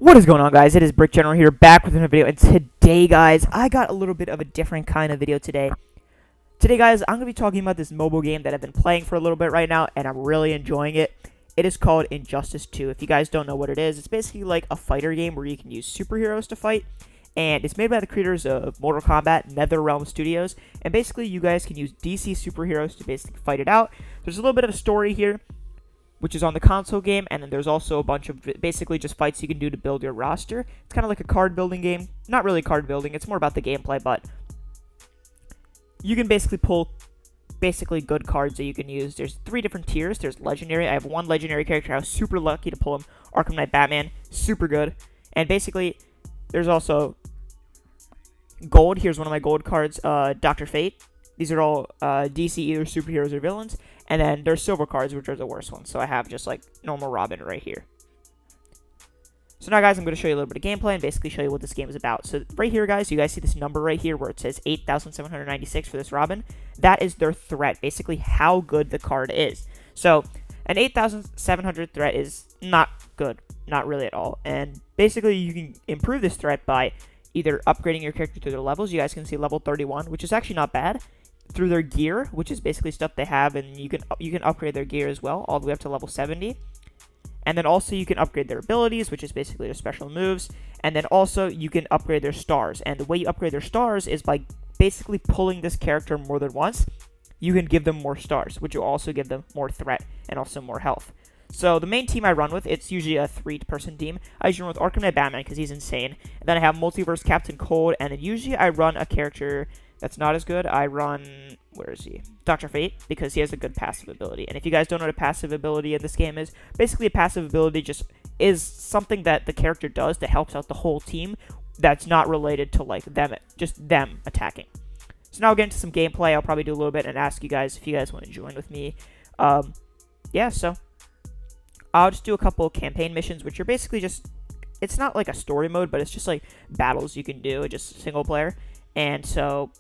What is going on, guys? It is Brickgeneral here, back with another video, and today, guys, I got a little bit of a different kind of video today. Today, guys, I'm going to be talking about this mobile game that I've been playing for a little bit right now, and I'm really enjoying it. It is called Injustice 2. If you guys don't know what it is, it's basically like a fighter game where you can use superheroes to fight, and it's made by the creators of Mortal Kombat, NetherRealm Studios, and basically you guys can use DC superheroes to basically fight it out. There's a little bit of a story here, which is on the console game, and then there's also a bunch of basically just fights you can do to build your roster. It's kind of like a card building game. Not really card building, it's more about the gameplay, but you can basically pull basically good cards that you can use. There's 3 different tiers. There's legendary. I have 1 legendary character. I was super lucky to pull him. Arkham Knight Batman. Super good. And basically, there's also gold. Here's one of my gold cards, Dr. Fate. These are all DC either superheroes or villains. And then there's silver cards, which are the worst ones. So I have just like normal Robin right here. So now, guys, I'm going to show you a little bit of gameplay and basically show you what this game is about. So right here, guys, you guys see this number right here where it says 8,796 for this Robin. That is their threat, basically how good the card is. So an 8,700 threat is not good, not really at all. And basically you can improve this threat by either upgrading your character through their levels. You guys can see level 31, which is actually not bad. Through their gear, which is basically stuff they have, and you can upgrade their gear as well, all the way up to level 70. And then also you can upgrade their abilities, which is basically their special moves. And then also you can upgrade their stars. And the way you upgrade their stars is by basically pulling this character more than once. You can give them more stars, which will also give them more threat and also more health. So the main team I run with, it's usually a 3-person team. I usually run with Arkham Knight Batman because he's insane. And then I have Multiverse Captain Cold, and then usually I run a character that's not as good. I run, where is he? Dr. Fate, because he has a good passive ability. And if you guys don't know what a passive ability in this game is, basically a passive ability just is something that the character does that helps out the whole team that's not related to like them, just them attacking. So now we'll get into some gameplay. I'll probably do a little bit and ask you guys if you guys want to join with me. Yeah, so I'll just do a couple campaign missions, which are basically just, it's not like a story mode, but it's just like battles you can do, just single player. And so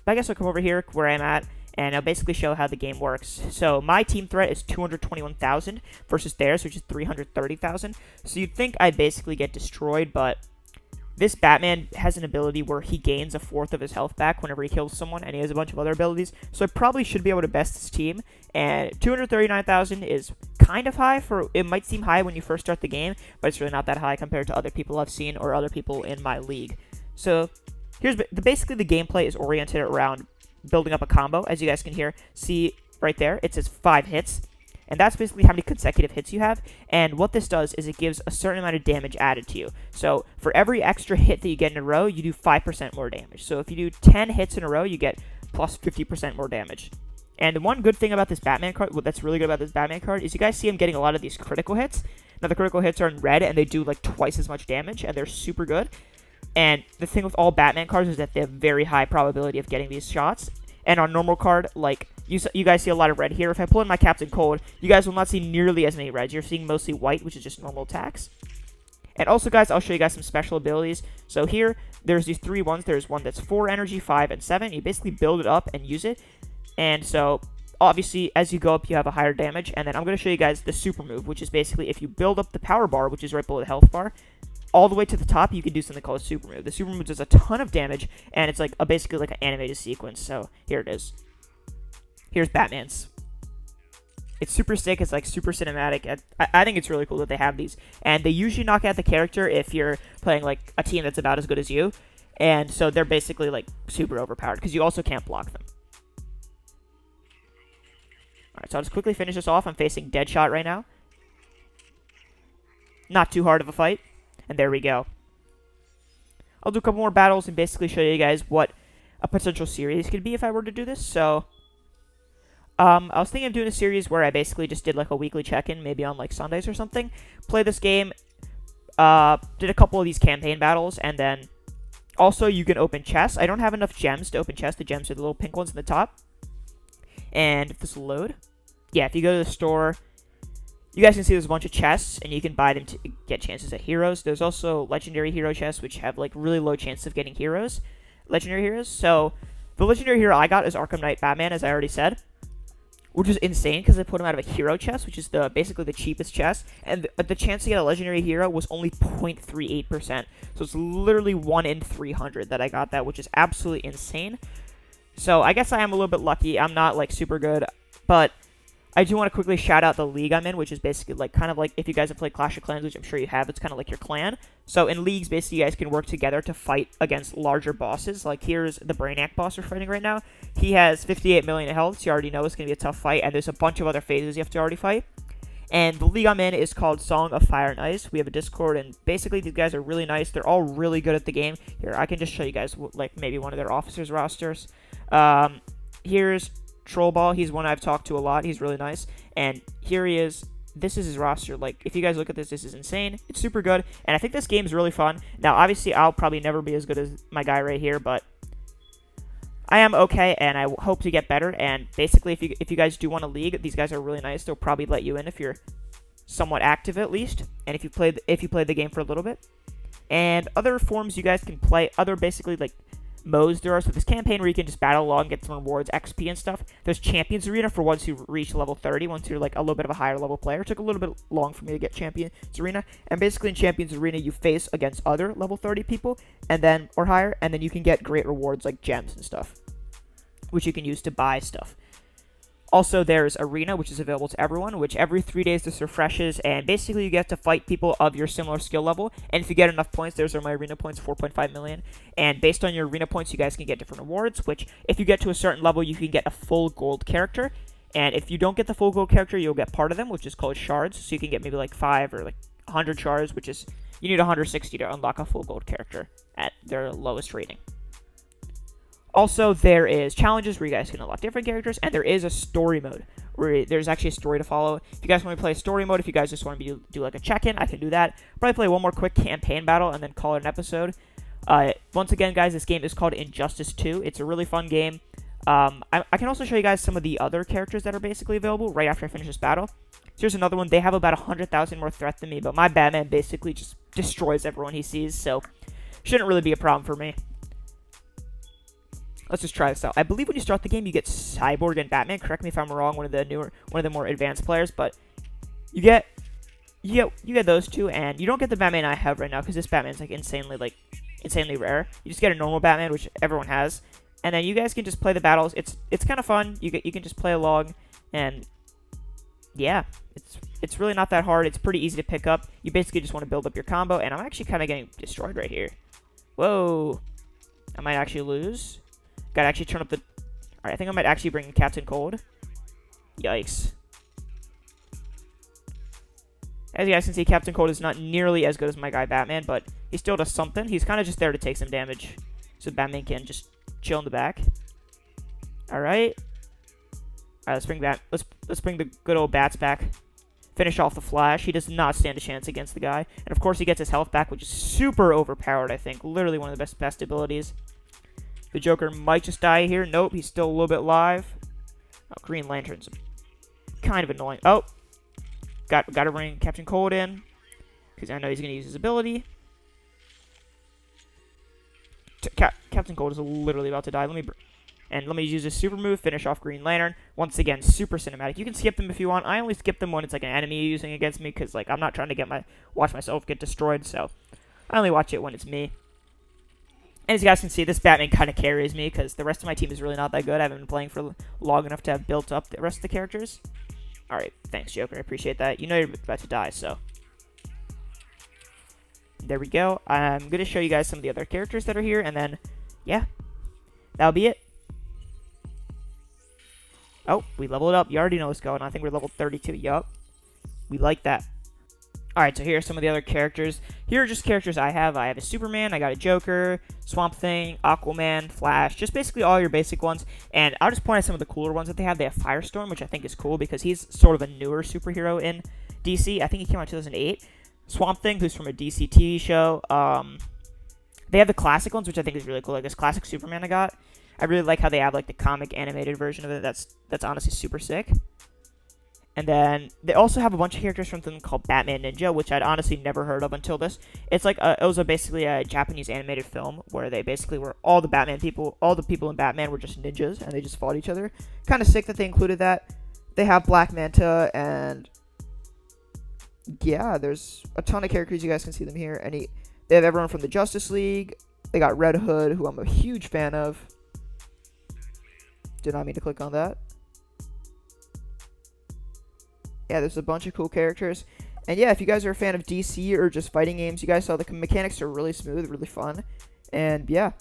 I guess I'll come over here where I'm at, and I'll basically show how the game works. So my team threat is 221,000 versus theirs, which is 330,000. So you'd think I'd basically get destroyed, but this Batman has an ability where he gains 1/4 of his health back whenever he kills someone, and he has a bunch of other abilities. So I probably should be able to best this team. And 239,000 is kind of high for, it might seem high when you first start the game, but it's really not that high compared to other people I've seen or other people in my league. So basically the gameplay is oriented around building up a combo. As you guys can see right there, it says 5 hits. And that's basically how many consecutive hits you have. And what this does is it gives a certain amount of damage added to you. So for every extra hit that you get in a row, you do 5% more damage. So if you do 10 hits in a row, you get plus 50% more damage. And the one good thing about this Batman card, what that's really good about this Batman card, is you guys see him getting a lot of these critical hits. Now the critical hits are in red, and they do like twice as much damage, and they're super good. And the thing with all Batman cards is that they have very high probability of getting these shots. And on normal card, like, you guys see a lot of red here. If I pull in my Captain Cold, you guys will not see nearly as many reds. You're seeing mostly white, which is just normal attacks. And also, guys, I'll show you guys some special abilities. So here, there's these 3 ones. There's one that's 4 energy, 5, and 7. You basically build it up and use it. And so, obviously, as you go up, you have a higher damage. And then I'm going to show you guys the super move, which is basically if you build up the power bar, which is right below the health bar, all the way to the top, you can do something called a super move. The super move does a ton of damage, and it's like basically like an animated sequence. So here it is. Here's Batman's. It's super sick. It's like super cinematic. I think it's really cool that they have these. And they usually knock out the character if you're playing like a team that's about as good as you. And so they're basically like super overpowered because you also can't block them. Alright, so I'll just quickly finish this off. I'm facing Deadshot right now. Not too hard of a fight. And there we go. I'll do a couple more battles and basically show you guys what a potential series could be if I were to do this. So, I was thinking of doing a series where I basically just did like a weekly check-in, maybe on like Sundays or something. Play this game, did a couple of these campaign battles, and then also you can open chests. I don't have enough gems to open chests. The gems are the little pink ones in the top. And if this will load, yeah, if you go to the store, you guys can see there's a bunch of chests, and you can buy them to get chances at heroes. There's also legendary hero chests, which have like really low chances of getting legendary heroes. So the legendary hero I got is Arkham Knight Batman, as I already said. which is insane because I put him out of a hero chest, which is basically the cheapest chest, and the chance to get a legendary hero was only 0.38%. So it's literally 1 in 300 that I got that, which is absolutely insane. So I guess I am a little bit lucky. I'm not like super good, but I do want to quickly shout out the league I'm in, which is basically like kind of like if you guys have played Clash of Clans, which I'm sure you have, it's kind of like your clan. So in leagues, basically you guys can work together to fight against larger bosses. Like here's the Brainiac boss we're fighting right now. He has 58 million in health, so you already know it's going to be a tough fight, and there's a bunch of other phases you have to already fight. And the league I'm in is called Song of Fire and Ice. We have a Discord, and basically these guys are really nice. They're all really good at the game. Here, I can just show you guys like maybe one of their officers' rosters. Here's Trollball. He's one I've talked to a lot. He's really nice. And here he is. This is his roster. Like, if you guys look at this is insane. It's super good. And I think this game is really fun. Now, obviously, I'll probably never be as good as my guy right here, but I am okay, and I hope to get better. And basically, if you guys do want a league, these guys are really nice. They'll probably let you in if you're somewhat active at least, and if you played the game for a little bit. And other forms you guys can play, other basically like modes there are. So this campaign where you can just battle along, get some rewards, XP and stuff. There's Champions Arena for once you reach level 30, once you're like a little bit of a higher level player. It took a little bit long for me to get Champions Arena. And basically in Champions Arena you face against other level 30 people and then or higher, and then you can get great rewards like gems and stuff, which you can use to buy stuff. Also, there's Arena, which is available to everyone, which every 3 days this refreshes, and basically you get to fight people of your similar skill level, and if you get enough points, those are my Arena points, 4.5 million, and based on your Arena points, you guys can get different awards, which, if you get to a certain level, you can get a full gold character, and if you don't get the full gold character, you'll get part of them, which is called shards, so you can get maybe like 5 or like 100 shards, which is, you need 160 to unlock a full gold character at their lowest rating. Also, there is challenges where you guys can unlock different characters, and there is a story mode where there's actually a story to follow. If you guys want to play story mode, if you guys just want to do like a check-in, I can do that. Probably play one more quick campaign battle and then call it an episode. Once again, guys, this game is called Injustice 2. It's a really fun game. I can also show you guys some of the other characters that are basically available right after I finish this battle. So here's another one. They have about 100,000 more threat than me, but my Batman basically just destroys everyone he sees, so shouldn't really be a problem for me. Let's just try this out. I believe when you start the game, you get Cyborg and Batman. Correct me if I'm wrong. One of the more advanced players, but you get those two, and you don't get the Batman I have right now because this Batman's like insanely rare. You just get a normal Batman, which everyone has, and then you guys can just play the battles. It's kind of fun. You can just play along, and yeah, it's really not that hard. It's pretty easy to pick up. You basically just want to build up your combo, and I'm actually kind of getting destroyed right here. Whoa, I might actually lose. Gotta actually turn up the... Alright, I think I might actually bring Captain Cold. Yikes. As you guys can see, Captain Cold is not nearly as good as my guy Batman, but he still does something. He's kind of just there to take some damage, so Batman can just chill in the back. Alright. Alright, let's bring the good old Bats back. Finish off the Flash. He does not stand a chance against the guy. And of course, he gets his health back, which is super overpowered, I think. Literally one of the best abilities. The Joker might just die here. Nope, he's still a little bit alive. Oh, Green Lantern's kind of annoying. Oh, got to bring Captain Cold in because I know he's going to use his ability. Captain Cold is literally about to die. Let me use this super move, finish off Green Lantern. Once again, super cinematic. You can skip them if you want. I only skip them when it's like an enemy using against me because like I'm not trying to watch myself get destroyed. So I only watch it when it's me. And as you guys can see, this Batman kind of carries me because the rest of my team is really not that good. I haven't been playing for long enough to have built up the rest of the characters. Alright, thanks, Joker. I appreciate that. You know you're about to die, so. There we go. I'm going to show you guys some of the other characters that are here, and then, yeah, that'll be it. Oh, we leveled up. You already know what's going on. I think we're level 32. Yup. We like that. Alright, so here are some of the other characters. Here are just characters I have. I have a Superman, I got a Joker, Swamp Thing, Aquaman, Flash, just basically all your basic ones. And I'll just point out some of the cooler ones that they have. They have Firestorm, which I think is cool because he's sort of a newer superhero in DC. I think he came out in 2008. Swamp Thing, who's from a DC TV show. They have the classic ones, which I think is really cool. Like this classic Superman I got. I really like how they have like the comic animated version of it. That's honestly super sick. And then they also have a bunch of characters from something called Batman Ninja, which I'd honestly never heard of until this. It's like it was basically a Japanese animated film where they basically were all the people in Batman were just ninjas and they just fought each other. Kind of sick that they included that. They have Black Manta, and yeah, there's a ton of characters. You guys can see them here. They have everyone from the Justice League. They got Red Hood, who I'm a huge fan of. Did not mean to click on that. Yeah, there's a bunch of cool characters. And yeah, if you guys are a fan of DC or just fighting games, you guys saw the mechanics are really smooth, really fun. And yeah,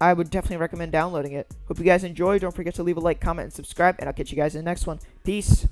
I would definitely recommend downloading it. Hope you guys enjoy. Don't forget to leave a like, comment, and subscribe. And I'll catch you guys in the next one. Peace.